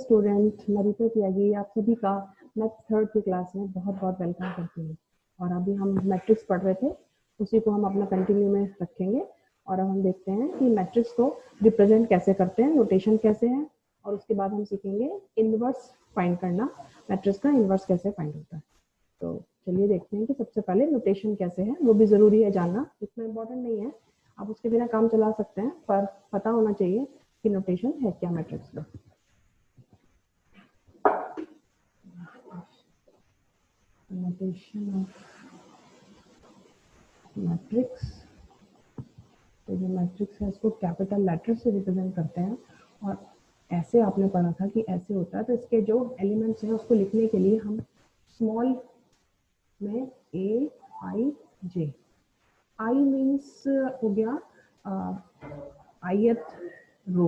Student, मैं रितु त्यागी आप सभी का मैथ थर्ड की क्लास में बहुत बहुत वेलकम करती हूँ। और अभी हम मैट्रिक्स पढ़ रहे थे, उसी को हम अपना कंटिन्यू में रखेंगे। और अब हम देखते हैं कि मैट्रिक्स को रिप्रेजेंट कैसे करते हैं, नोटेशन कैसे है, और उसके बाद हम सीखेंगे इनवर्स फाइंड करना, मैट्रिक्स का इनवर्स कैसे फाइंड होता है। तो चलिए देखते हैं कि सबसे पहले नोटेशन कैसे है, वो भी ज़रूरी है जानना, इतना इम्पोर्टेंट नहीं है, आप उसके बिना काम चला सकते हैं, पर पता होना चाहिए कि नोटेशन है क्या मैट्रिक्स का। नोटेशन ऑफ मैट्रिक्स, तो जो मैट्रिक्स है उसको कैपिटल लेटर से रिप्रेजेंट करते हैं। और ऐसे आपने पढ़ा था कि ऐसे होता है, तो इसके जो एलिमेंट्स हैं उसको लिखने के लिए हम स्मॉल में ए आई जे, आई मीन्स हो गया आयत रो,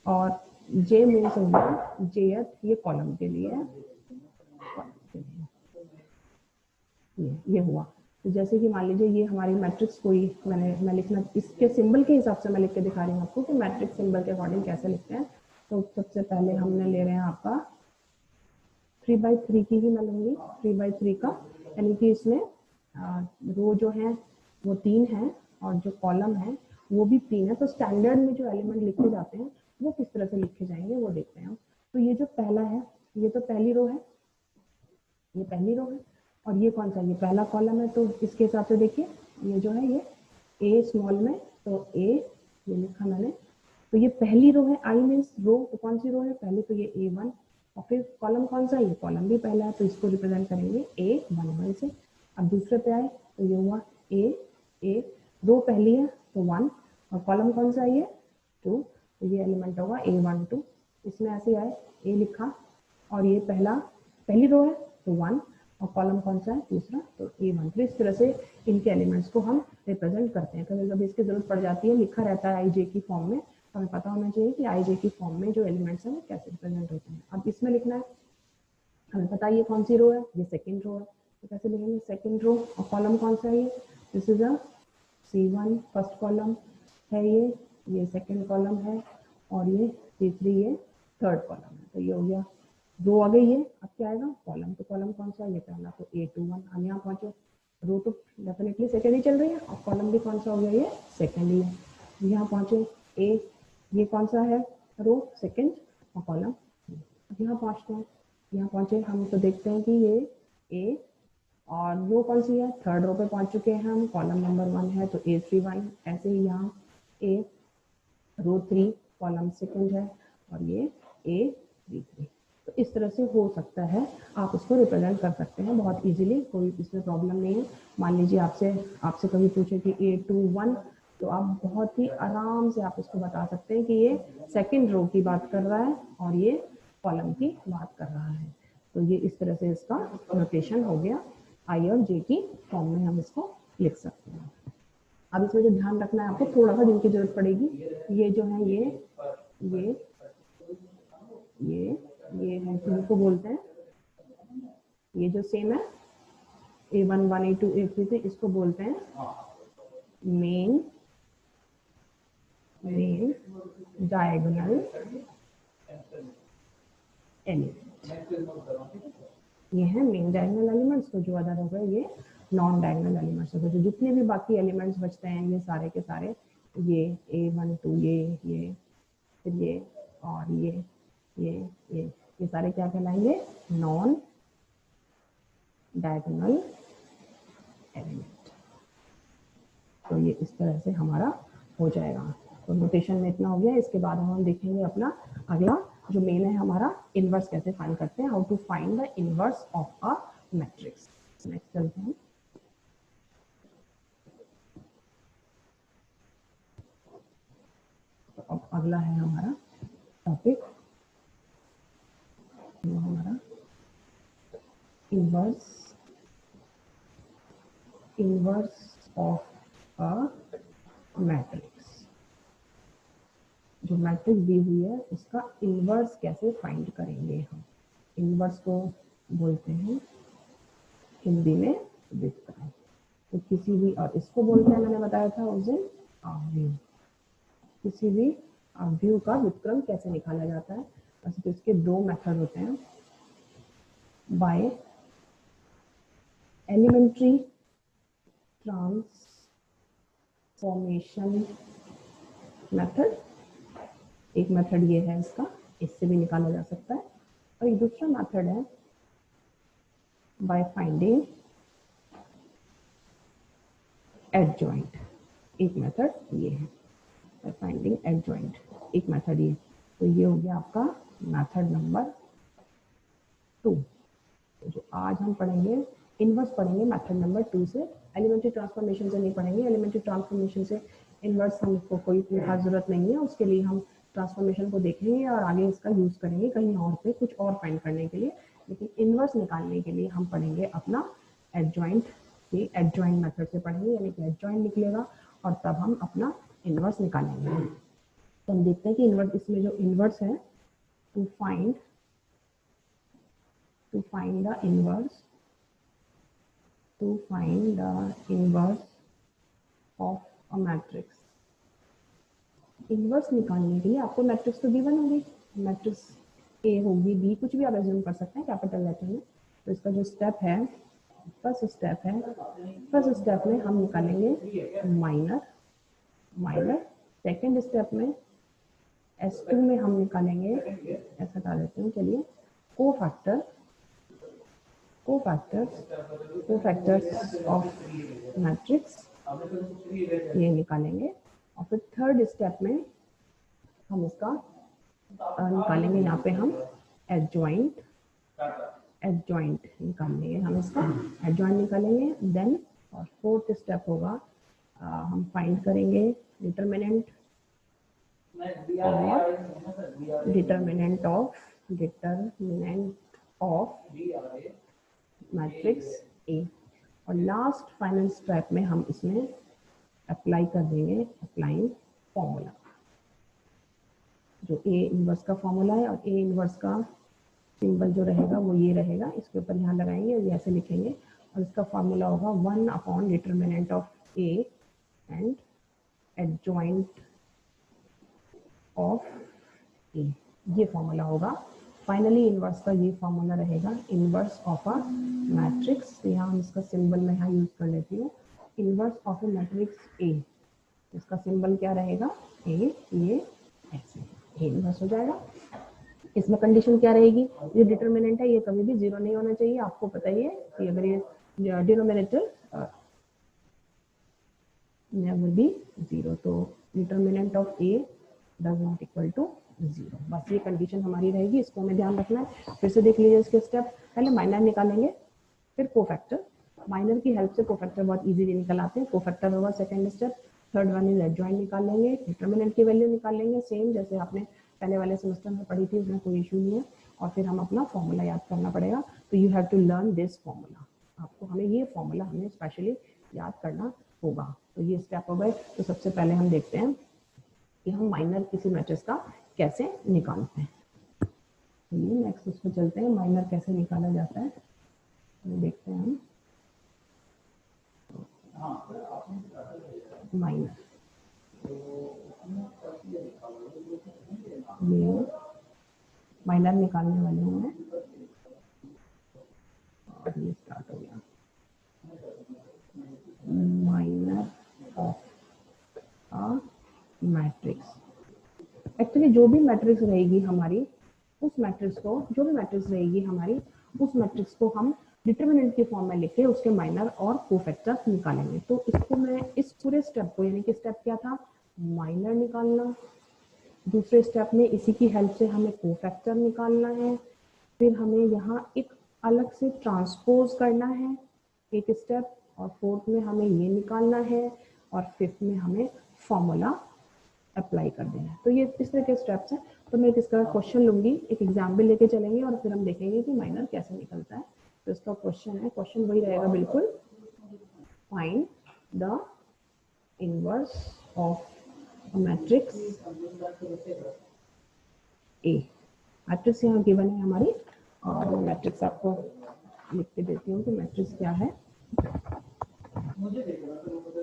और जे मीन्स हो गया जेयत, ये कॉलम के लिए है। ये हुआ, तो जैसे कि मान लीजिए ये हमारी मैट्रिक्स कोई मैं लिखना, इसके सिंबल के हिसाब से मैं लिख के दिखा रही हूँ आपको कि मैट्रिक्स सिंबल के अकॉर्डिंग कैसे लिखते हैं। तो सबसे पहले हमने ले रहे हैं आपका 3/3 की ही मैं लूँगी, 3/3 का, यानी कि इसमें रो जो है वो 3 है और जो कॉलम है वो भी 3 है। तो स्टैंडर्ड में जो एलिमेंट लिखे जाते हैं वो किस तरह से लिखे जाएंगे वो देखते हैं हम। तो ये जो पहला है, ये तो पहली रो है, ये पहली रो है, और ये कौन सा, ये पहला कॉलम है। तो इसके हिसाब से देखिए ये जो है ये ए स्मॉल में, तो ए ये लिखा मैंने, तो ये पहली रो है। आई मीन्स रो, तो कौन सी रो है पहले, तो ये A1, और फिर कॉलम कौन सा है, ये कॉलम भी पहला है, तो इसको रिप्रेजेंट करेंगे A11 से। अब दूसरे पे आए तो ये हुआ ए, रो पहली है तो 1, और कॉलम कौन सा है ये 2, तो ये एलिमेंट होगा A12। इसमें ऐसे आए ए लिखा, और ये पहली रो है तो 1, और कॉलम कौन सा है दूसरा, तो A1। तो इस तरह से इनके एलिमेंट्स को हम रिप्रेजेंट करते हैं। कभी कभी इसकी जरूरत पड़ जाती है, लिखा रहता है IJ की फॉर्म में, तो हमें पता होना चाहिए कि IJ की फॉर्म में जो एलिमेंट्स हैं वो कैसे रिप्रेजेंट होते हैं। अब इसमें लिखना है, हमें पता है ये कौन सी रो है, ये सेकंड रो है, तो कैसे लिखेंगे सेकंड रो, और कॉलम कौन सा है ये, this is a C1 first column है, ये सेकंड कॉलम है, और ये C3 ये थर्ड कॉलम है। तो ये हो गया रो आ गई है। अब क्या आएगा कॉलम, तो कॉलम कौन सा है, ये पहला, तो A21। हम यहाँ पहुंचे, रो तो डेफिनेटली सेकंड ही चल रही है, और कॉलम भी कौन सा हो गया, ये सेकंड ही है। यहाँ पहुंचे ए, ये कौन सा है रो, सेकंड, और कॉलम। यहाँ पहुंचते हैं, यहाँ पहुंचे हम तो देखते हैं कि ये ए, और रो कौन सी है, थर्ड रो पे पहुंच चुके हैं हम, कॉलम नंबर 1 है तो A31। ऐसे ही यहाँ ए, रो 3, कॉलम सेकंड है, और ये A33। तो इस तरह से हो सकता है, आप इसको रिप्रेजेंट कर सकते हैं बहुत इजीली, कोई इसमें प्रॉब्लम नहीं है। मान लीजिए आपसे कभी पूछे कि A21, तो आप बहुत ही आराम से आप इसको बता सकते हैं कि ये सेकंड रो की बात कर रहा है और ये कॉलम की बात कर रहा है। तो ये इस तरह से इसका नोटेशन हो गया, आई और जे की फॉर्म में हम इसको लिख सकते हैं। अब इसमें जो ध्यान रखना है आपको, थोड़ा सा जिनकी जरूरत पड़ेगी, ये जो है ये है, जिनको बोलते हैं, ये जो सेम है A1, A2, A3, इसको बोलते हैं मेन डायगोनल एलिमेंट। ये है मेन डायगोनल एलिमेंट्स, तो जो अदर हो गए ये नॉन डायगोनल एलिमेंट्स हो गए। जो जितने भी बाकी एलिमेंट्स बचते हैं ये सारे के सारे, ये A1, 2, ये फिर ये, और ये सारे क्या कहलाएंगे, नॉन डायगोनल एलिमेंट। तो ये इस तरह से हमारा हो जाएगा। तो नोटेशन में इतना हो गया। इसके बाद हम देखेंगे अपना अगला जो मेन है हमारा, इनवर्स कैसे फाइंड करते हैं, how to find the inverse of a matrix. Next चलते हैं। तो अब अगला है हमारा टॉपिक, हमारा इनवर्स ऑफ अ मैट्रिक्स। जो मैट्रिक्स दी हुई है उसका इनवर्स कैसे फाइंड करेंगे हम। इनवर्स को बोलते हैं हिंदी में व्युत्क्रम। तो किसी भी, और इसको बोलते हैं, मैंने बताया था उस दिन, अवयव। किसी भी अवयव का व्युत्क्रम कैसे निकाला जाता है, वैसे तो इसके दो मेथड होते हैं, बाय एलिमेंट्री ट्रांसफॉर्मेशन मेथड, एक मेथड ये है इसका, इससे भी निकाला जा सकता है, और एक दूसरा मेथड है बाय फाइंडिंग एडजॉइंट। एक मेथड ये है बाय फाइंडिंग एडजॉइंट, एक मेथड ये। तो ये हो गया आपका मेथड नंबर 2। तो जो आज हम पढ़ेंगे इनवर्स पढ़ेंगे मेथड नंबर 2 से, एलिमेंट्री ट्रांसफॉर्मेशन से नहीं पढ़ेंगे। एलिमेंट्री ट्रांसफॉर्मेशन से इनवर्स हमको कोई खास जरूरत नहीं है, उसके लिए हम ट्रांसफॉर्मेशन को देखेंगे और आगे इसका यूज करेंगे कहीं और पे कुछ और फाइंड करने के लिए। लेकिन इनवर्स निकालने के लिए हम पढ़ेंगे अपना एडजॉइंट, ये एडजॉइंट मेथड से पढ़ेंगे, यानी कि एडजॉइंट निकलेगा और तब हम अपना इनवर्स निकालेंगे। तो हम देखते हैं कि इनवर्स, इसमें जो इनवर्स है, to find the inverse of a matrix। इनवर्स निकालने के लिए आपको मैट्रिक्स तो गिवन होगी, मैट्रिक्स ए होगी, बी, कुछ भी आप एज्यूम कर सकते हैं कैपिटल लेटर में। तो इसका जो स्टेप है, फर्स्ट स्टेप में हम निकालेंगे माइनर। सेकेंड स्टेप में S2 में हम निकालेंगे, ऐसा डाल देते हैं चलिए, कोफैक्टर्स ऑफ मैट्रिक्स, ये निकालेंगे। और फिर थर्ड स्टेप में हम इसका निकालेंगे, यहाँ पे हम एडजॉइंट निकालेंगे, हम इसका एडजॉइंट निकालेंगे। देन और फोर्थ स्टेप होगा हम फाइंड करेंगे डिटरमिनेंट ऑफ मैट्रिक्स ए। और लास्ट फाइनल स्टेप में हम इसमें अप्लाई कर देंगे अप्लाइंग फॉर्मूला, जो ए इनवर्स का फॉर्मूला है। और ए इनवर्स का सिंबल जो रहेगा वो ये रहेगा, इसके ऊपर यहाँ लगाएंगे और ऐसे लिखेंगे, और इसका फॉर्मूला होगा 1 upon determinant of A and adjoint of A, ये फॉर्मूला होगा। फाइनली इनवर्स का ये फॉर्मूला रहेगा, इनवर्स ऑफ अ मैट्रिक्स। तो यहाँ हम इसका सिंबल मैं यहाँ यूज कर लेती हूँ, inverse of a matrix A, इसका सिंबल क्या रहेगा, ए, ये ऐसे ए इनवर्स हो जाएगा। इसमें कंडीशन क्या रहेगी, ये डिटरमिनेंट है, ये कभी भी 0 नहीं होना चाहिए। आपको पता ही है कि अगर ये डिनोमिनेटर नेवर बी 0, तो determinant of A does not equal to 0, बस ये कंडीशन हमारी रहेगी, इसको हमें ध्यान रखना है। फिर से देख लीजिए इसके स्टेप, पहले माइनर निकालेंगे, फिर कोफैक्टर। माइनर की हेल्प से कोफैक्टर बहुत इजीली निकल आते हैं। कोफैक्टर होगा second step. Third one is adjoint निकालेंगे, डिटरमिनेंट की वैल्यू निकालेंगे, सेम जैसे आपने पहले वाले सेमेस्टर में पढ़ी थी, उसमें कोई इशू नहीं है। और फिर हम अपना फॉर्मूला याद करना पड़ेगा। तो you have to learn this formula, आपको हमें ये फॉर्मूला हमें स्पेशली याद करना होगा। तो ये स्टेप हो गए। तो सबसे पहले हम देखते हैं कि हम माइनर किसी मैट्रिक्स का कैसे निकालते हैं। तो ये नेक्स्ट उस पर चलते हैं, माइनर कैसे निकाला जाता है तो देखते हैं हम। माइनर ये माइनर निकालने वाले हूँ मैं, और ये स्टार्ट हो गया minor of a matrix. Actually जो भी मैट्रिक्स रहेगी हमारी, उस मैट्रिक्स को, जो भी मैट्रिक्स रहेगी हमारी, उस मैट्रिक्स को हम डिटरमिनेंट की फॉर्म में लिख के उसके माइनर और कोफैक्टर्स निकालेंगे। तो इसको मैं इस पूरे स्टेप को, यानी कि स्टेप क्या था, माइनर निकालना, दूसरे स्टेप में इसी की हेल्प से हमें कोफैक्टर निकालना है, फिर हमें यहाँ एक अलग से ट्रांसपोज करना है एक स्टेप, और फोर्थ में हमें ये निकालना है, और फिफ्थ में हमें फॉर्मूला अप्लाई कर देना है। तो ये इस तरह के स्टेप्स हैं। तो मैं इसका क्वेश्चन लूंगी, एक एग्जाम्पल लेके चलेंगे और फिर हम देखेंगे कि माइनर कैसे निकलता है। तो इसका क्वेश्चन है, क्वेश्चन वही रहेगा बिल्कुल, find the inverse of matrix A. Matrix यहाँ गिवन है हमारी, और मैं मैट्रिक्स आपको लिख के देती हूँ कि मैट्रिक्स क्या है।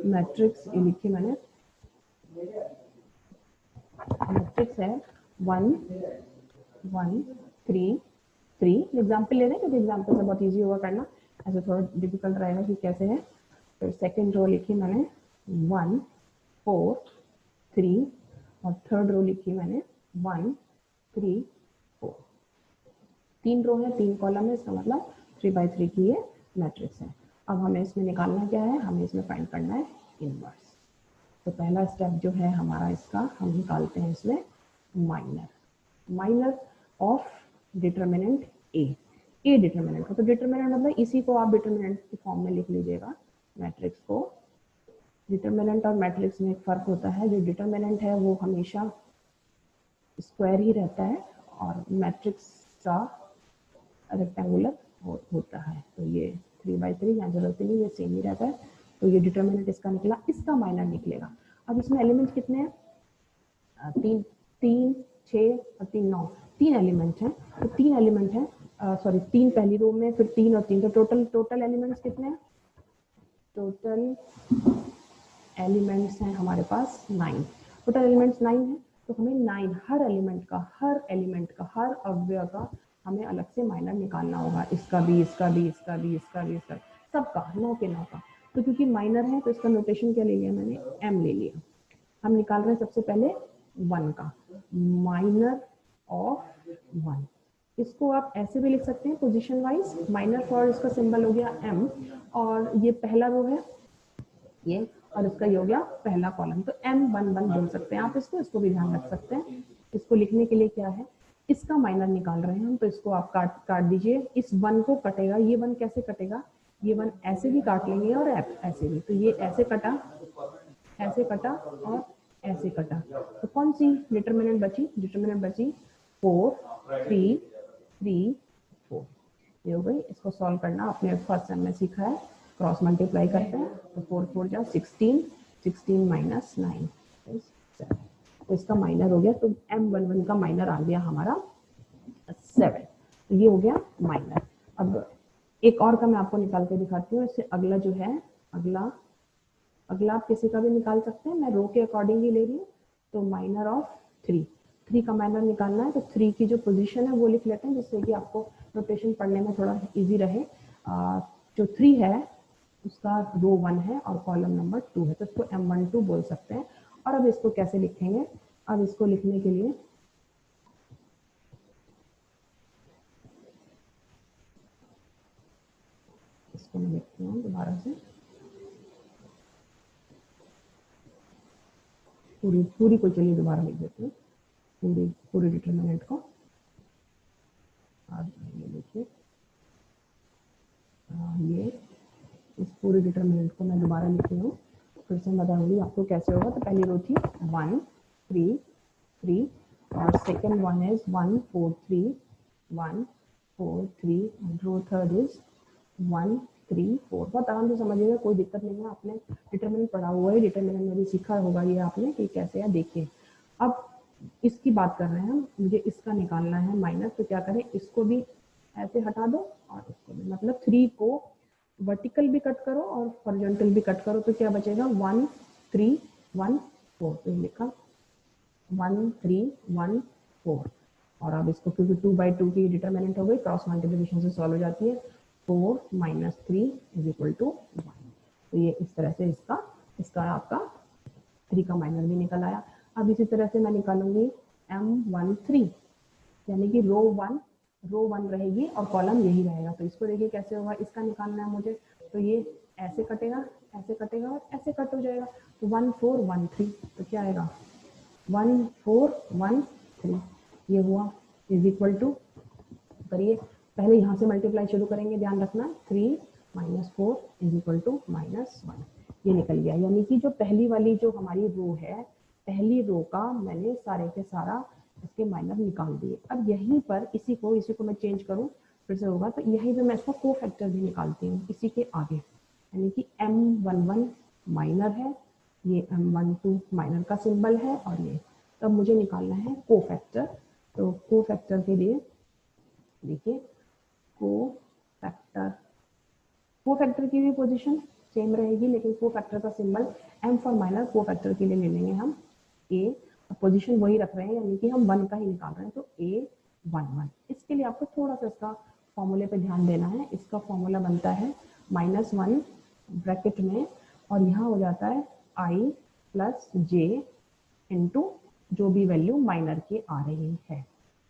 मैट्रिक्स ये लिखी मैंने, मैट्रिक्स है 1 1 3 3 एग्जाम्पल ले रहे हैं क्योंकि एग्जाम्पल से बहुत ईजी होगा करना, ऐसे थोड़ा डिफिकल्ट रहेगा कि कैसे है। फिर सेकेंड रो लिखी मैंने 1 4 3 और थर्ड रो लिखी मैंने 1 3 4। 3 रो है 3 कॉलम है, इसका मतलब 3x3 की ये मैट्रिक्स है। अब हमें इसमें निकालना क्या है, हमें इसमें फाइंड करना है इनवर्स। तो पहला स्टेप जो है हमारा इसका, हम निकालते हैं इसमें minor of determinant A determinant का। तो डिटर्मिनेंट मतलब इसी को आप डिटर्मिनेंट की फॉर्म में लिख लीजिएगा मैट्रिक्स को। डिटर्मिनेंट और मैट्रिक्स में एक फ़र्क होता है, जो डिटर्मिनेंट है वो हमेशा स्क्वायर ही रहता है और मैट्रिक्स का रेक्टेंगुलर होता है। तो ये 3x3 यहाँ जरूरत नहीं, ये सेम ही रहता है। तो ये डिटर्मिनेंट इसका निकला, इसका माइनर निकलेगा। अब इसमें एलिमेंट कितने हैं, 3 3 6 और 3 9, 3 एलिमेंट हैं। तो 3 एलिमेंट हैं, सॉरी 3 पहली रो में, फिर 3 और 3, तो टोटल एलिमेंट्स कितने हैं, टोटल एलिमेंट्स हैं हमारे पास 9। टोटल एलिमेंट्स 9 है, तो हमें 9 हर एलिमेंट का हर अवयव का हमें अलग से माइनर निकालना होगा। इसका भी, इसका भी, इसका भी, इसका भी, इसका सबका 9 के 9 का। तो क्योंकि माइनर है तो इसका नोटेशन क्या ले लिया मैंने, m ले लिया। हम निकाल रहे हैं सबसे पहले 1 का, माइनर ऑफ 1। इसको आप ऐसे भी लिख सकते हैं पोजीशन वाइज, माइनर फॉर इसका सिंबल हो गया m, और ये पहला रो है ये, और इसका ये हो गया पहला कॉलम। तो m11 बोल सकते हैं आप इसको भी ध्यान रख सकते हैं। इसको लिखने के लिए क्या है, इसका माइनर निकाल रहे हैं हम, तो इसको आप काट दीजिए। इस 1 को कटेगा, ये 1 कैसे कटेगा, ये 1 ऐसे भी काट लेंगे और ऐसे भी। तो ये ऐसे कटा और ऐसे कटा। तो कौन सी डिटर्मिनेंट बची, डिटर्मिनेंट बची 4 3 3 4। ये हो गई। इसको सॉल्व करना आपने फर्स्ट सेम में सीखा है, क्रॉस मल्टीप्लाई करते हैं तो 4 4 जा 16, 16 माइनस 9 इज 7। तो इसका माइनर हो गया, तो m11 का माइनर आ गया हमारा 7। तो ये हो गया माइनर। अब एक और का मैं आपको निकाल के दिखाती हूँ। इससे अगला जो है, अगला आप किसी का भी निकाल सकते हैं, मैं रो के अकॉर्डिंग ही ले रही हूँ। तो माइनर ऑफ 3 का माइनर निकालना है, तो 3 की जो पोजीशन है वो लिख लेते हैं, जिससे कि आपको नोटेशन पढ़ने में थोड़ा इजी रहे। जो 3 है उसका रो 1 है और कॉलम नंबर 2 है, तो इसको m12 बोल सकते हैं। और अब इसको कैसे लिखेंगे, अब इसको लिखने के लिए इसको मैं लिखती हूँ दोबारा से, पूरी को चलिए दोबारा लिख देती हूँ, पूरी डिटर्मिनेंट को। अब ये देखिए, ये इस पूरी डिटर्मिनेंट को मैं दोबारा लिख रही हूँ, फिर से बताऊंगी आपको कैसे होगा। तो पहली रो थी 1 3 3 और second one is 1 4 3 1 4 3, row third is 1 3 4। बहुत आराम से समझिएगा, कोई दिक्कत नहीं है, आपने डिटर्मिनेंट पढ़ा हुआ है, डिटर्मिनेंट में भी सीखा होगा ये आपने कि कैसे है। देखिए अब इसकी बात कर रहे हैं हम, मुझे इसका निकालना है माइनस। तो क्या करें, इसको भी ऐसे हटा दो और इसको भी, मतलब 3 को वर्टिकल भी कट करो और हॉरिजॉन्टल भी कट करो। तो क्या बचेगा 1 3 1 4। तो लिखा 1 3 1 4। और अब इसको क्योंकि 2/2 की डिटर्मिनेंट हो गई, क्रॉस मल्टीप्लिकेशन से सॉल्व हो जाती है। 4 - 3 इज इक्वल टू 1। तो ये इस तरह से इसका आपका 3 का माइनर भी निकल आया। अब इसी तरह से मैं निकालूंगी m13, यानी कि रो 1 रहेगी और कॉलम यही रहेगा। तो इसको देखिए कैसे होगा, इसका निकालना है मुझे। तो ये ऐसे कटेगा और ऐसे कट हो जाएगा। तो 1 4 1 3, तो क्या आएगा 1 4 1 3, ये हुआ इज इक्वल टू, करिए पहले यहाँ से मल्टीप्लाई शुरू करेंगे, ध्यान रखना 3 - 4 इज इक्वल टू -1। ये निकल गया, यानी कि जो पहली वाली जो हमारी रो है, पहली रो का मैंने सारे के सारा इसके माइनर निकाल दिए। अब यहीं पर इसी को मैं चेंज करूँ फिर से होगा, तो यहीं पे मैं इसका को फैक्टर भी निकालती हूँ इसी के आगे, यानी कि m11 माइनर है, ये m12 माइनर का सिंबल है, और ये तब मुझे निकालना है को फैक्टर। तो को फैक्टर के लिए देखिए, को फैक्टर की भी पोजीशन सेम रहेगी, लेकिन को फैक्टर का सिंबल m फॉर माइनर को फैक्टर के लिए ले लेंगे हम a। पोजीशन वही रख रहे हैं, यानी कि हम 1 का ही निकाल रहे हैं। तो a 1 1। इसके लिए आपको थोड़ा सा इसका फॉर्मूले पे ध्यान देना है। इसका फॉर्मूला बनता है -1 ब्रैकेट में और यहाँ हो जाता है i प्लस j इंटू जो भी वैल्यू माइनर की आ रही है,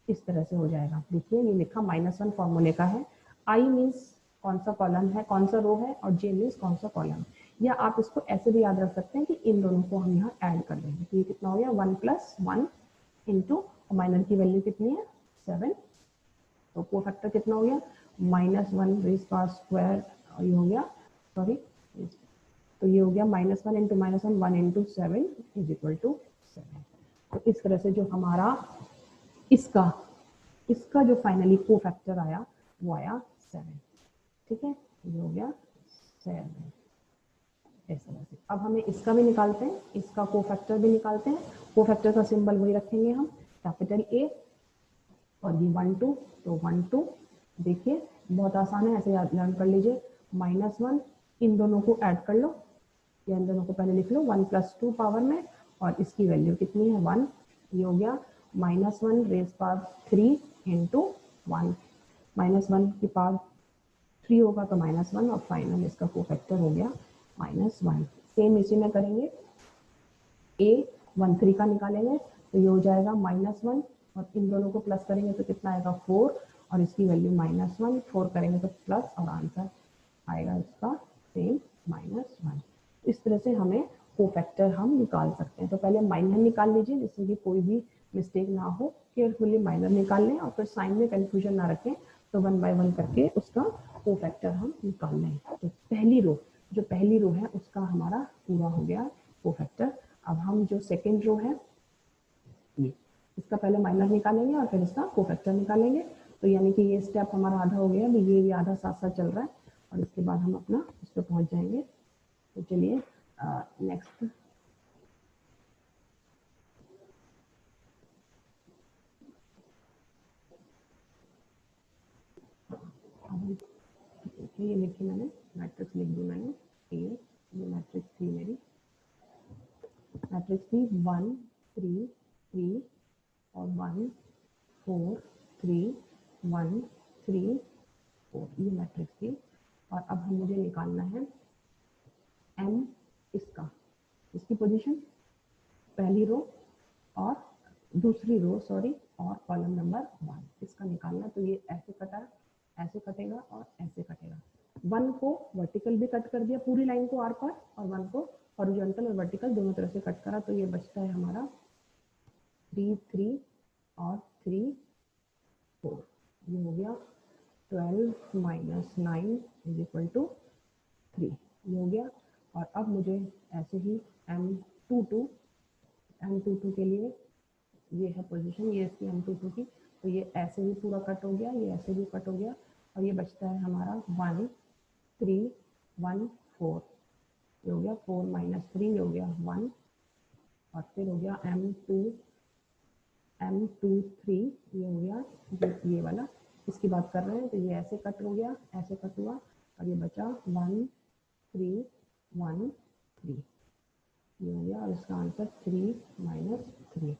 इस तरह से हो जाएगा। देखिए ये लिखा -1 फॉर्मूले का है, i मीन्स कौन सा कॉलम है, कौन सा रो है, और j मीन्स कौन सा कॉलम। या आप इसको ऐसे भी याद रख सकते हैं कि इन दोनों को हम यहाँ ऐड कर देंगे। तो ये कितना हो गया 1 + 1 इंटू माइनर की वैल्यू कितनी है 7, तो कोफैक्टर कितना हो गया -1 रेज़ पावर स्क्वायर, ये हो गया सॉरी, तो ये हो गया -1 into -1 1 into 7 is equal to 7। तो इस तरह से जो हमारा इसका जो फाइनली कोफैक्टर आया वो आया 7। ठीक है, ये हो गया 7 इस तरह से। अब हमें इसका भी निकालते हैं, इसका कोफैक्टर भी निकालते हैं। कोफैक्टर का सिंबल वही रखेंगे हम, कैपिटल A, और ये 1 2, तो 1 2 देखिए बहुत आसान है, ऐसे याद लर्न कर लीजिए। -1 इन दोनों को ऐड कर लो, या इन दोनों को पहले लिख लो 1 + 2 पावर में, और इसकी वैल्यू कितनी है 1, ये हो गया -1 रेज़ पावर 3 इंटू 1, -1 की पावर 3 होगा तो -1, और फाइनल इसका कोफैक्टर हो गया -1। सेम इसी में करेंगे, a 1 3 का निकालेंगे तो ये हो जाएगा -1, और इन दोनों को प्लस करेंगे तो कितना आएगा 4, और इसकी वैल्यू -1, 4 करेंगे तो प्लस, और आंसर आएगा इसका सेम -1। इस तरह से हमें कोफैक्टर हम निकाल सकते हैं। तो पहले माइनर निकाल लीजिए जिससे कि कोई भी मिस्टेक ना हो, केयरफुली माइनर निकाल लें और फिर साइन में कंफ्यूजन ना रखें। तो 1 बाय 1 करके उसका कोफैक्टर हम निकाल लें। तो पहली रो है उसका हमारा पूरा हो गया कोफैक्टर। अब हम जो सेकेंड रो है ये, इसका पहले माइनर निकालेंगे और फिर इसका कोफैक्टर निकालेंगे। तो यानी कि ये स्टेप हमारा आधा हो गया, ये भी आधा साथ साथ चल रहा है, और इसके बाद हम अपना उस पर पहुंच जाएंगे। तो चलिए नेक्स्ट ये लिखी मैंने, मैट्रिक्स लिख दी मैंने ए, ये मैट्रिक्स थी मेरी, मैट्रिक्स थी 1 3 3 और 1 4 3 1 3 4, ये मैट्रिक्स थी। और अब हम मुझे निकालना है m, इसकी पोजीशन पहली रो और दूसरी रो सॉरी, और कॉलम नंबर 1 इसका निकालना। तो ये ऐसे कटा, ऐसे कटेगा और ऐसे कटेगा। 1 को वर्टिकल भी कट कर दिया पूरी लाइन को आर पार, और 1 को हॉरिजॉन्टल और वर्टिकल दोनों तरफ से कट करा। तो ये बचता है हमारा 3 3 और 3 4, ये हो गया 12 - 9 इज इक्वल टू 3, ये हो गया। और अब मुझे ऐसे ही M22 के लिए ये है पोजीशन, ये इसकी M22 की, तो ये ऐसे भी पूरा कट हो गया, ये ऐसे भी कट हो गया, और ये बचता है हमारा 1 3 1 4, ये हो गया 4 - 3, ये हो गया 1, और फिर हो गया M23, ये हो गया जो ये वाला इसकी बात कर रहे हैं। तो ये ऐसे कट हो गया, ऐसे कट हुआ, और ये बचा 1 3 1 3, ये हो गया, और इसका आंसर 3 - 3,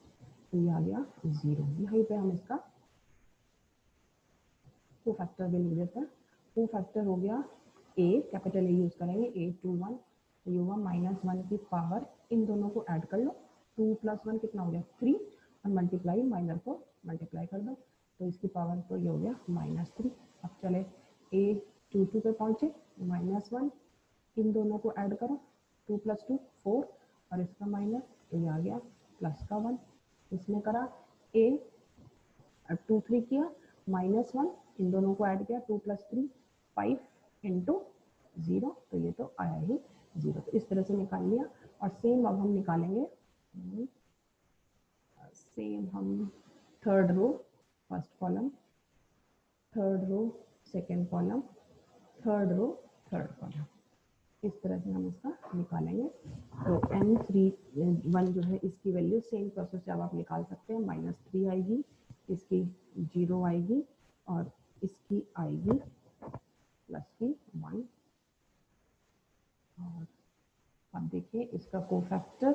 तो ये आ गया 0। यहीं पे हम इसका कोफैक्टर भी लिख देते हैं। कोफैक्टर हो गया a, कैपिटल A यूज करेंगे, 821, तो ये हुआ -1 की पावर, इन दोनों को ऐड कर लो, 2 + 1 कितना हो गया 3, और मल्टीप्लाई माइनर को मल्टीप्लाई कर दो, तो इसकी पावर तो ये हो गया -3। अब चले A22 पे पहुंचे, -1 इन दोनों को ऐड करो, 2 + 2 4, और इसका माइनस, तो ये आ गया प्लस का 1, इसमें करा A 2 3 किया, -1 इन दोनों को ऐड किया, 2 + 3 5 इंटू 0, तो ये तो आया ही 0। तो इस तरह से निकाल लिया। और सेम अब हम निकालेंगे, सेम हम third row first column, third row second column, third row third column, इस तरह से हम इसका निकालेंगे। तो M31 जो है इसकी वैल्यू सेम प्रोसेस से अब आप निकाल सकते हैं, -3 आएगी, इसकी 0 आएगी, और इसकी आएगी प्लस की 1। और अब देखिए इसका कोफैक्टर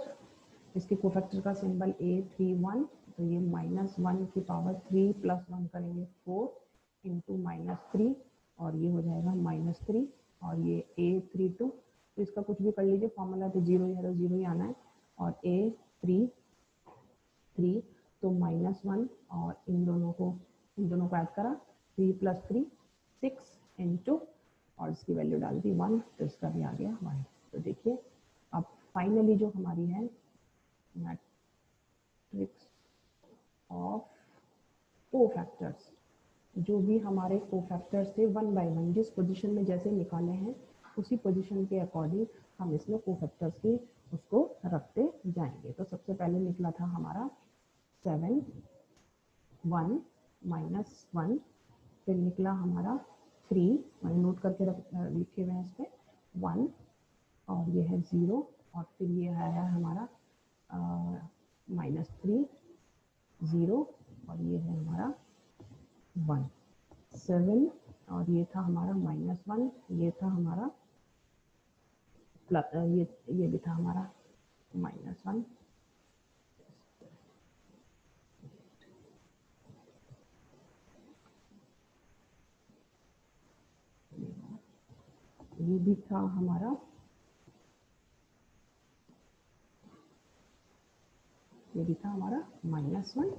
इसके कोफैक्टर का सिंबल A31, तो ये -1 की पावर 3 + 1 करेंगे 4 इंटू -3 और ये हो जाएगा -3 और ये A32, तो इसका कुछ भी कर लीजिए फॉर्मूला, तो 0 है तो 0 ही आना है और A33 तो -1 और इन दोनों को ऐड करा 3 + 3 6 इंटू और इसकी वैल्यू डाल दी 1, तो इसका भी आ गया 1। तो देखिए अब फाइनली जो हमारी है मैट्रिक्स ऑफ कोफैक्टर्स, जो भी हमारे कोफैक्टर्स थे 1 बाय 1 जिस पोजीशन में जैसे निकाले हैं उसी पोजीशन के अकॉर्डिंग हम इसमें कोफैक्टर्स की उसको रखते जाएंगे। तो सबसे पहले निकला था हमारा 7 1 -1, फिर निकला हमारा 3, मैंने नोट करके लिखे हुए हैं इस पर 1 और ये है 0 और फिर ये है हमारा -3 0 और ये है हमारा 1 7 और ये था हमारा -1, ये था हमारा प्लस, ये भी था हमारा -1 ये भी था हमारा, ये भी था हमारा -1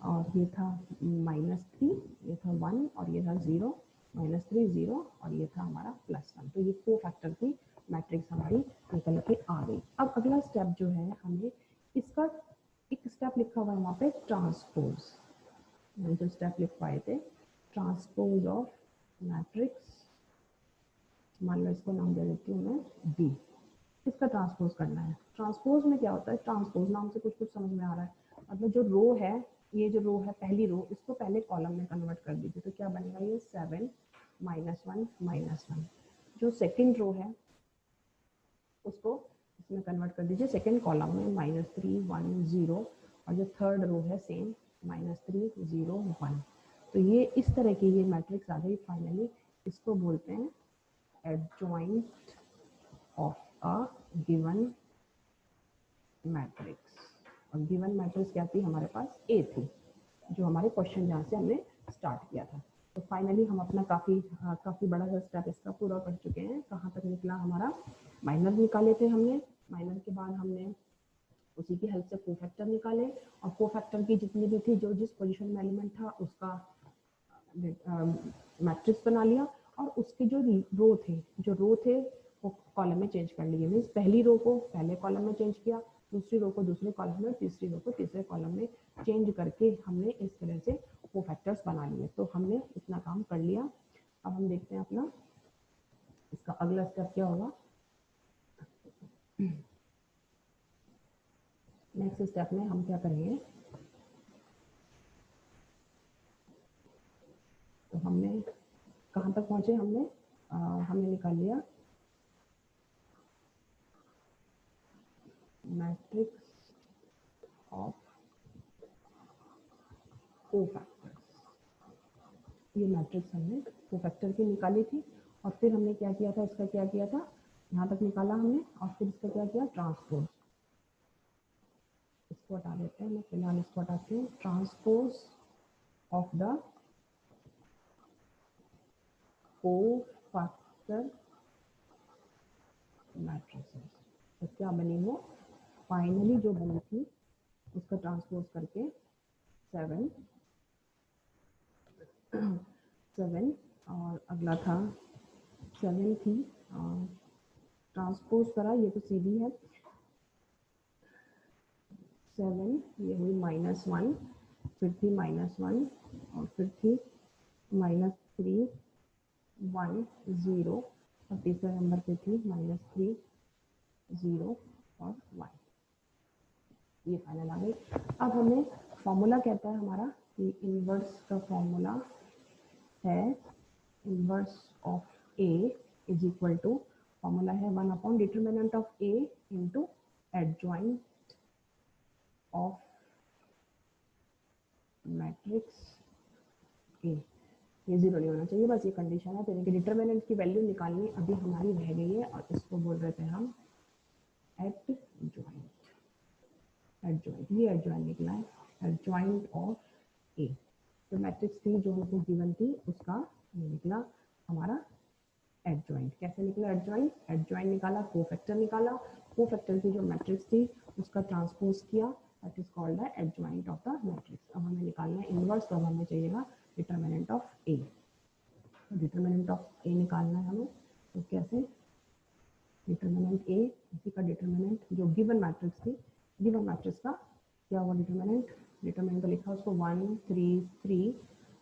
और ये था -3, ये था 1 और ये था 0 -3 0 और ये था हमारा +1। तो ये कोफैक्टर की मैट्रिक्स हमारी निकल के आ गई। अब अगला स्टेप जो है हमें इसका एक स्टेप लिखा हुआ है वहाँ पे ट्रांसपोज, मैंने जो स्टेप लिखवाए थे ट्रांसपोज ऑफ मैट्रिक्स, मान लो इसको नाम दे देती हूँ मैं बी, इसका ट्रांसपोज करना है। ट्रांसपोज में क्या होता है, ट्रांसपोज नाम से कुछ समझ में आ रहा है, मतलब जो रो है, ये जो रो है पहली रो, इसको पहले कॉलम में कन्वर्ट कर दीजिए, तो क्या बनेगा ये 7 -1 -1। जो सेकंड रो है उसको इसमें कन्वर्ट कर दीजिए सेकंड कॉलम में -3 1 0 और जो थर्ड रो है सेम -3 0 1। तो ये इस तरह की ये मैट्रिक्स आ गई फाइनली, इसको बोलते हैं adjoint of a given matrix. और गिवन मैट्रिक्स क्या थी हमारे पास, ए थी, जो हमारे क्वेश्चन जहाँ से हमने स्टार्ट किया था। तो फाइनली हम अपना काफ़ी बड़ा सा स्टेप इसका पूरा कर चुके हैं। कहाँ तक निकला हमारा, माइनर निकाले थे हमने, माइनर के बाद हमने उसी की हेल्प से कोफैक्टर निकाले और कोफैक्टर की जितनी भी थी जो जिस पोजीशन में एलिमेंट था उसका मैट्रिक्स बना लिया और उसके जो रो थे वो कॉलम में चेंज कर लिए। मीन्स पहली रो को पहले कॉलम में चेंज किया, दूसरी रो को दूसरे कॉलम में, तीसरी रो को तीसरे कॉलम में चेंज करके हमने इस तरह से कोफैक्टर्स बना लिए। तो हमने इतना काम कर लिया। अब हम देखते हैं अपना इसका अगला स्टेप क्या होगा। नेक्स्ट स्टेप में हम क्या करेंगे, तो हमने कहाँ तक पहुंचे, हमने निकाल लिया मैट्रिक्स ऑफ कोफैक्टर्स। ये मैट्रिक्स हमने कोफैक्टर की निकाली थी और फिर हमने क्या किया था, इसका क्या किया था, यहाँ तक निकाला हमने और फिर इसका क्या किया, ट्रांसपोज। इसको हटा देते हैं, मैं फिलहाल इसको हटाती हूँ। Transpose of the cofactor matrices. तो क्या बनी वो, फाइनली जो बनी थी उसका ट्रांसपोज करके 7 7 और अगला था 7 थी और ट्रांसपोज करा, ये तो सीधी है 7, ये हुई -1, फिर थी -1 और फिर थी -3 1 0 और तीसरे नंबर पे थी -3 0 और 1। ये फाइनल आ गई। अब हमें फॉर्मूला कहता है हमारा कि इनवर्स का फॉर्मूला है inverse of A is equal to, formula है 1 determinant of A into adjoint of matrix A. ये 0 नहीं होना चाहिए, बस ये कंडीशन है। तो इनके डिटरमिनेंट की वैल्यू निकालनी अभी हमारी रह गई है और इसको बोल रहे थे हम एडजॉइंट। एडजॉइंट, ये एडजॉइंट निकला है, एडजॉइंट ऑफ ए। तो मैट्रिक्स थी जो हमको गिवन थी उसका ये निकला हमारा एडजॉइंट। कैसे निकला एडजॉइंट? एडजॉइंट निकाला, कोफैक्टर निकाला, कोफैक्टर की जो मैट्रिक्स थी उसका ट्रांसपोज किया, that is called the adjoint of the matrix. अब हमें निकालना है इनवर्स, तो हमें चाहिएगा determinant of A. Determinant of A निकालना है हमें, तो कैसे? डिटरमिनेंट ए, इसी का डिटरमिनेंट जो गिवन मैट्रिक्स थी, गिवन मैट्रिक्स का क्या हुआ डिटरमिनेंट? डिटरमिनेंट लिखा उसको 1 3 3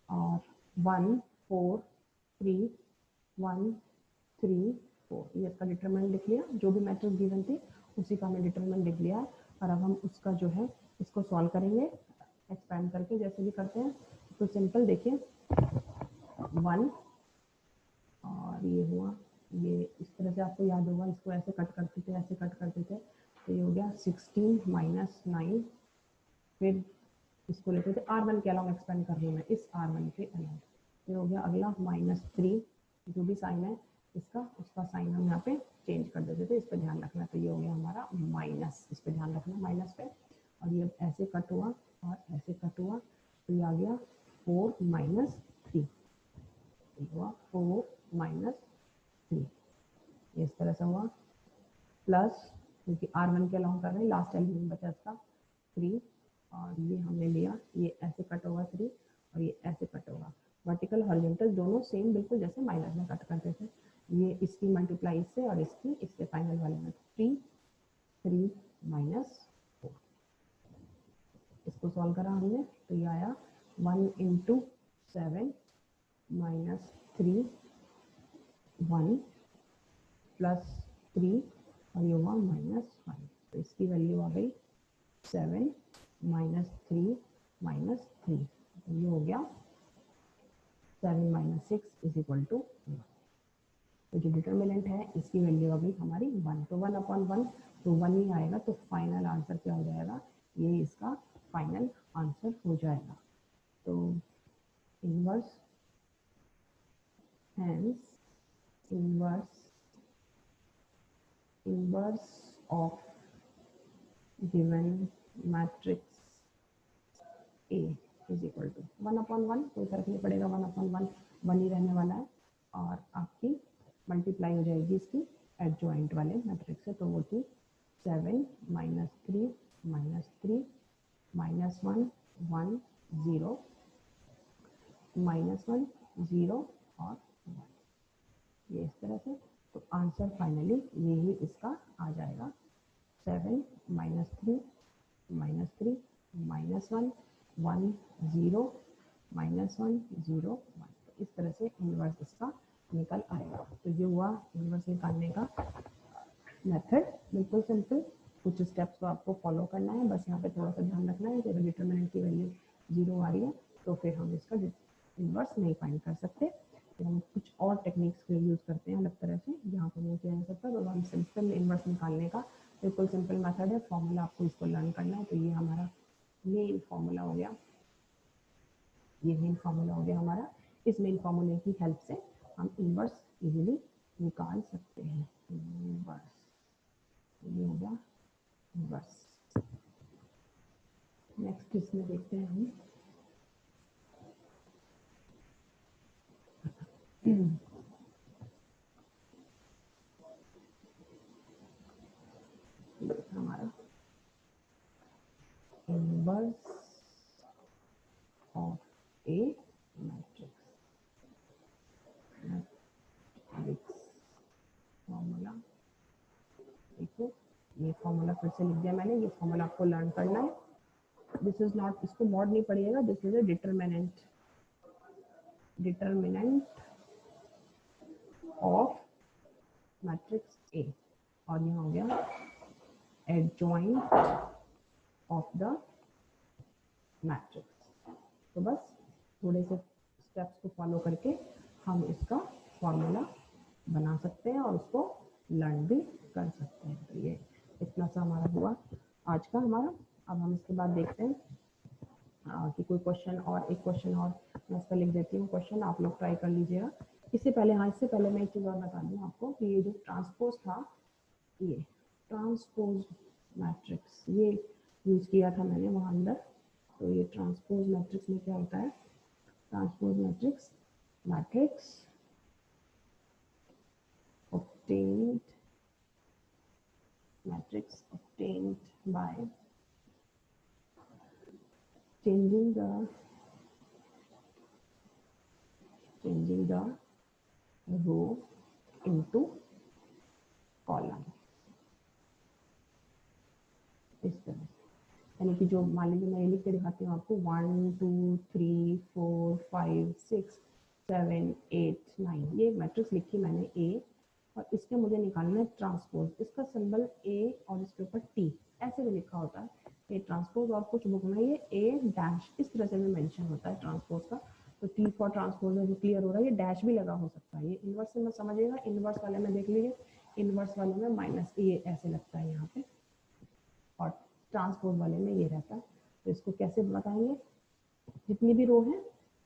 और 1 4 3 1 3 4, ये इसका डिटरमिनेंट लिख लिया। जो भी मैट्रिक्स गिवन थी उसी का हमने डिटरमिनेंट लिख लिया। और अब हम उसका जो है इसको सॉल्व करेंगे एक्सपैंड करके, जैसे भी करते हैं। तो सिंपल देखिए 1 और ये हुआ, ये इस तरह से आपको याद होगा, इसको ऐसे कट करते थे, ऐसे कट करते थे, तो ये हो गया 16 माइनस 9। फिर इसको लेते थे R1 के अलावा एक्सपेंड कर रही हूँ मैं, इस R1 के अलावा। फिर हो गया अगला -3, जो भी साइन है इसका, उसका साइन हम यहाँ पे चेंज कर देते थे, इस पर ध्यान रखना। तो ये हो गया हमारा माइनस, इस पर ध्यान रखना माइनस पे। और ये ऐसे कट हुआ और ऐसे कट हुआ, तो ये आ गया 4 माइनस 3, हुआ 4 माइनस 3, इस तरह से हुआ। प्लस क्योंकि R1 के अलाउ कर रहे हैं, लास्ट एलिमेंट बचा इसका 3, और ये हमने लिया, ये ऐसे कट होगा 3 और ये ऐसे कट होगा। वर्टिकल हॉरिजॉन्टल दोनों सेम, बिल्कुल जैसे माइनस में कट करते थे। ये इसकी मल्टीप्लाई इससे और इसकी इससे, फाइनल वाले में 3 3 माइनस 4। इसको सॉल्व करा हमने, तो ये आया 1 इंटू 7 माइनस 3 1 प्लस 3 और ये हुआ -5। तो इसकी वैल्यू आ गई 7 माइनस 3 माइनस 3, तो ये हो गया 7 माइनस 6 इज इक्वल टू 1। तो जो डिटर्मिनेंट है इसकी वैल्यू आ गई हमारी 1, तो 1/1 तो 1 ही आएगा। तो फाइनल आंसर क्या हो जाएगा? ये इसका फाइनल आंसर हो जाएगा। तो inverse, hence inverse of given matrix A is equal to 1/1, कोई फर्क नहीं पड़ेगा, 1/1 1 ही रहने वाला है। और आपकी मल्टीप्लाई हो जाएगी इसकी एडजॉइंट वाले मैट्रिक्स से, तो वो थी 7 माइनस 3 माइनस 3 माइनस 1 1 0 माइनस 1 0 और 1, ये इस तरह से। तो आंसर फाइनली यही इसका आ जाएगा 7 माइनस 3 माइनस 3 माइनस 1 1 0 माइनस 1 0 1। तो इस तरह से इनवर्स इसका निकल आएगा। तो ये हुआ इनवर्स निकालने का मेथड, बिल्कुल सिंपल। कुछ स्टेप्स को आपको फॉलो करना है, बस यहाँ पे थोड़ा सा ध्यान रखना है कि अगर डिटरमिनेंट की वैल्यू 0 आ रही है तो फिर हम इसका इनवर्स नहीं फाइंड कर सकते। फिर हम कुछ और टेक्निक्स को यूज़ करते हैं अलग तरह से, जहाँ पर नहीं किया जा सकता। तो हम सिंपल इनवर्स निकालने का बिल्कुल सिंपल मेथड है, फॉर्मूला आपको इसको लर्न करना है। तो ये हमारा मेन फॉर्मूला हो गया, ये मेन फॉर्मूला हो गया हमारा। इस मेन फॉर्मूले की हेल्प से हम इनवर्स इजीली निकाल सकते हैं। इनवर्स, ये हो गया इनवर्स। नेक्स्ट इसमें देखते हैं हम हमारा inverse of A matrix, formula. देखो ये फॉर्मूला फिर से लिख दिया मैंने, ये फॉर्मूला आपको लर्न करना है। दिस इज नॉट, इसको मॉड नहीं पड़िएगा, this is a determinant of matrix A, और ये हो गया एडजॉइंट ऑफ द मैट्रिक्स। तो बस थोड़े से स्टेप्स को फॉलो करके हम इसका फॉर्मूला बना सकते हैं और उसको लर्न भी कर सकते हैं। तो ये इतना सा हमारा हुआ आज का हमारा। अब हम इसके बाद देखते हैं कि कोई क्वेश्चन, और एक क्वेश्चन और मैं इसका लिख देती हूँ क्वेश्चन, आप लोग ट्राई कर लीजिएगा। इससे पहले, हाँ इससे पहले मैं एक चीज़ और बता दूँ आपको कि ये जो ट्रांसपोज था, ये ट्रांसपोज मैट्रिक्स, यूज किया था मैंने वहाँ अंदर। तो ये ट्रांसपोज मैट्रिक्स में क्या होता है, transpose matrix, matrix obtained by changing the row into column, इस तरह से। यानी कि जो मान लीजिए मैं ये लिख के दिखाती हूँ आपको 1 2 3 4 5 6 7 8 9, ये मैट्रिक्स लिखी मैंने ए, और इसके मुझे निकालना है ट्रांसपोज। इसका सिंबल ए और इसके ऊपर टी ऐसे भी लिखा होता है, ये ट्रांसपोज। और कुछ बुक में ये ए डैश इस तरह से भी मेंशन होता है ट्रांसपोज का। तो टी फॉर ट्रांसपोज में जो क्लियर हो रहा है, ये डैश भी लगा हो सकता है। ये इनवर्स में समझिएगा, इनवर्स वाले में देख लीजिए, इनवर्स वाले में माइनस ए ऐसे लगता है यहाँ पे, और ट्रांसपोज वाले में ये रहता है। तो इसको कैसे बताएंगे, जितनी भी रो है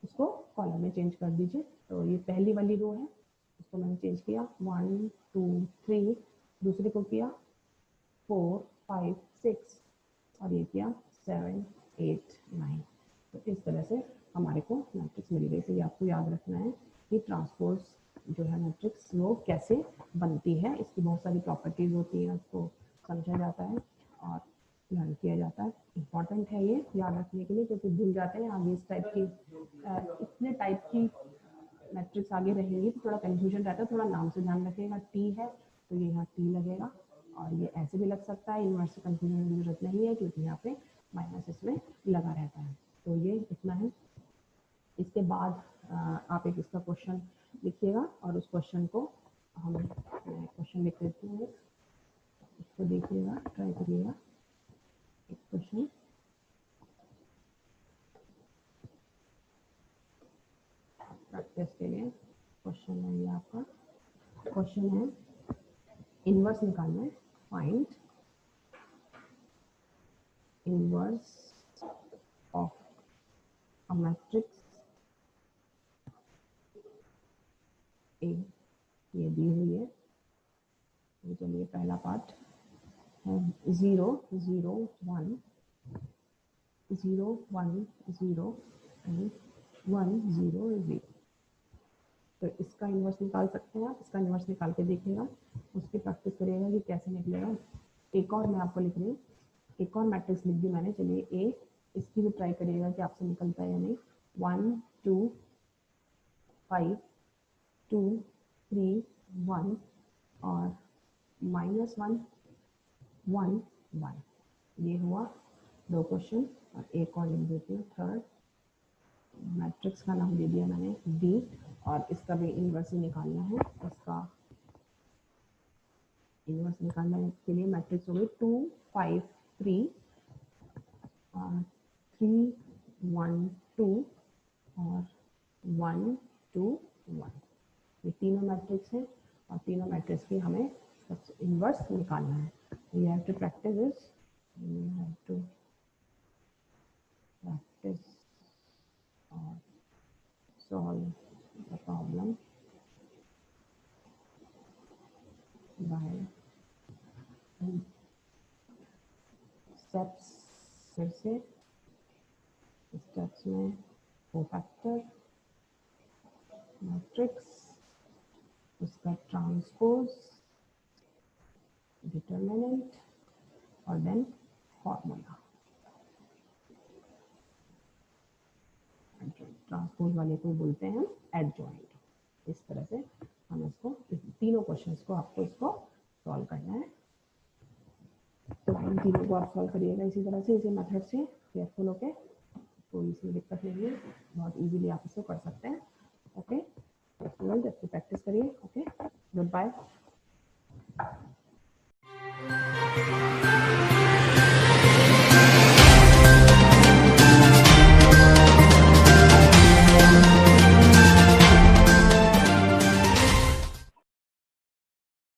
उसको कॉलम में चेंज कर दीजिए। तो ये पहली वाली रो है, इसको मैंने चेंज किया 1 2 3, दूसरे को किया 4 5 6, और ये किया 7 8 9। तो इस तरह से हमारे को मैट्रिक्स मिल गई। तो ये आपको याद रखना है कि ट्रांसपोज जो है मैट्रिक्स वो कैसे बनती है, इसकी बहुत सारी प्रॉपर्टीज होती हैं, उसको समझा जाता है और लर्न किया जाता है। इम्पॉर्टेंट है ये याद रखने के लिए, क्योंकि भूल जाते हैं आगे इस टाइप की इतने टाइप की मैट्रिक्स आगे रहेंगी तो थोड़ा कंफ्यूजन रहता है। थोड़ा नाम से ध्यान रखिएगा, टी है तो ये यहाँ टी लगेगा, और ये ऐसे भी लग सकता है। इनवर्स से कंफ्यूजन की जरूरत नहीं है, क्योंकि यहाँ पे माइनस इसमें लगा रहता है। तो ये इतना है। इसके बाद आप एक इसका क्वेश्चन लिखिएगा, और उस क्वेश्चन को हम क्वेश्चन लिख देते हैं, इसको देखिएगा, ट्राई करिएगा। एक क्वेश्चन प्रैक्टिस के लिए क्वेश्चन है ये आपका। क्वेश्चन है इनवर्स निकालना है, find inverse of a matrix A, ये दी हुई है। तो चलिए पहला पार्ट है 0 0 1 0 1 0 एंड 1 0 0। तो इसका इन्वर्स निकाल सकते हैं आप, इसका इन्वर्स निकाल के देखिएगा, उसकी प्रैक्टिस करिएगा कि कैसे निकलेगा। एक और मैं आपको लिख रही हूँ, एक और मैट्रिक्स लिख दी मैंने। चलिए ए, इसकी भी ट्राई करिएगा कि आपसे निकलता है या नहीं। 1 2 5 2 3 1 और -1 1 1। ये हुआ 2 क्वेश्चन। और एक और लिख देती हूँ, थर्ड मैट्रिक्स का नाम दे दिया मैंने डी, और इसका भी इन्वर्स ही निकालना है। इसका इन्वर्स निकालने के लिए मैट्रिक्स हो गई 2 5 3 3 1 2 और 1 2 1। ये तीनों मैट्रिक्स हैं, और तीनों मैट्रिक्स की हमें इन्वर्स निकालना है। You have to practice this, you have to practice और solve the problem by steps। फिर से स्टेप्स में कोफैक्टर, मैट्रिक्स, उसका ट्रांसपोज, डिटरमिनेंट, और देन फॉर्मूला। ट्रांसपोज वाले को बोलते हैं एडजॉइंट। इस तरह से हम इसको, इस तीनों क्वेश्चंस को आपको इसको सॉल्व करना है। तो इन तीनों को आप सॉल्व करिएगा इसी तरह से, इसी मेथड से, केयरफुल होके, कोई इसमें दिक्कत नहीं है, बहुत इजीली आप इसको कर सकते हैं। ओके, जब प्रैक्टिस करिए। Okay, good bye.